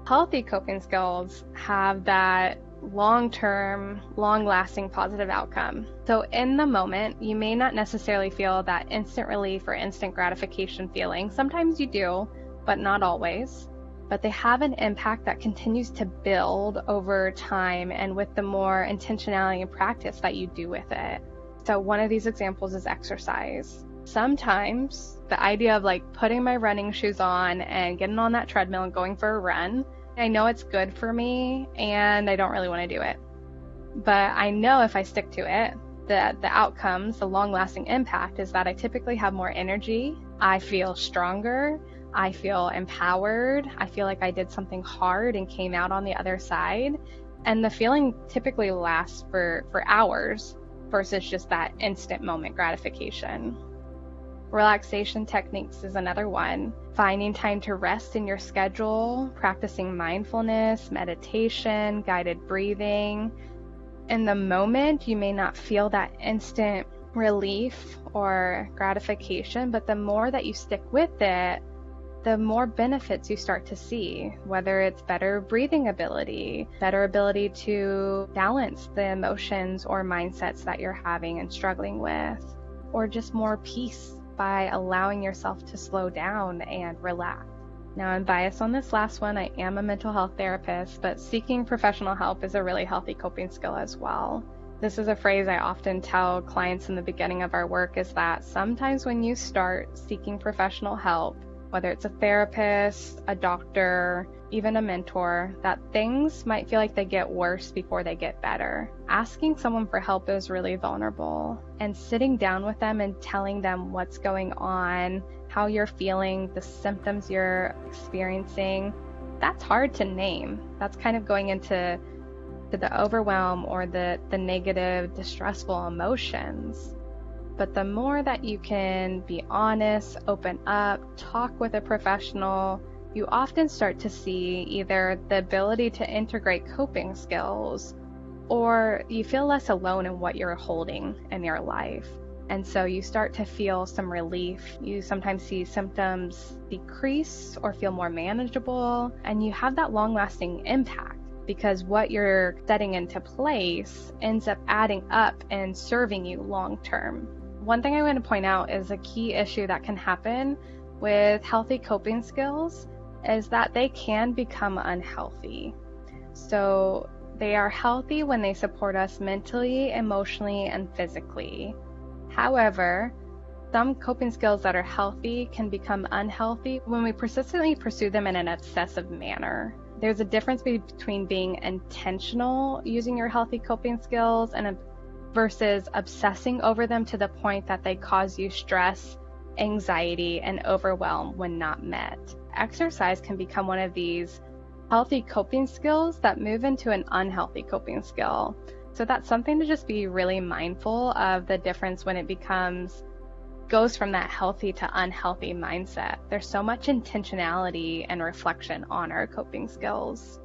Healthy coping skills have that long-term, long-lasting positive outcome. So in the moment, you may not necessarily feel that instant relief or instant gratification feeling. Sometimes you do, but not always. But they have an impact that continues to build over time and with the more intentionality and practice that you do with it. So one of these examples is exercise. Sometimes the idea of like putting my running shoes on and getting on that treadmill and going for a run, I know it's good for me and I don't really want to do it. But I know if I stick to it, the outcomes, the long-lasting impact is that I typically have more energy, I feel stronger, I feel empowered, I feel like I did something hard and came out on the other side. And the feeling typically lasts for hours versus just that instant moment gratification. Relaxation techniques is another one. Finding time to rest in your schedule, practicing mindfulness, meditation, guided breathing. In the moment, you may not feel that instant relief or gratification, but the more that you stick with it, the more benefits you start to see, whether it's better breathing ability, better ability to balance the emotions or mindsets that you're having and struggling with, or just more peace by allowing yourself to slow down and relax. Now, I'm biased on this last one. I am a mental health therapist, but seeking professional help is a really healthy coping skill as well. This is a phrase I often tell clients in the beginning of our work is that sometimes when you start seeking professional help, whether it's a therapist, a doctor, even a mentor, that things might feel like they get worse before they get better. Asking someone for help is really vulnerable, and sitting down with them and telling them what's going on, how you're feeling, the symptoms you're experiencing, that's hard to name. That's kind of going into the overwhelm or the negative, distressful emotions. But the more that you can be honest, open up, talk with a professional, you often start to see either the ability to integrate coping skills or you feel less alone in what you're holding in your life. And so you start to feel some relief. You sometimes see symptoms decrease or feel more manageable, and you have that long-lasting impact because what you're setting into place ends up adding up and serving you long-term. One thing I want to point out is a key issue that can happen with healthy coping skills is that they can become unhealthy. So they are healthy when they support us mentally, emotionally, and physically. However, some coping skills that are healthy can become unhealthy when we persistently pursue them in an obsessive manner. There's a difference between being intentional using your healthy coping skills and versus obsessing over them to the point that they cause you stress, anxiety, and overwhelm when not met. Exercise can become one of these healthy coping skills that move into an unhealthy coping skill. So that's something to just be really mindful of the difference when it goes from that healthy to unhealthy mindset. There's so much intentionality and reflection on our coping skills.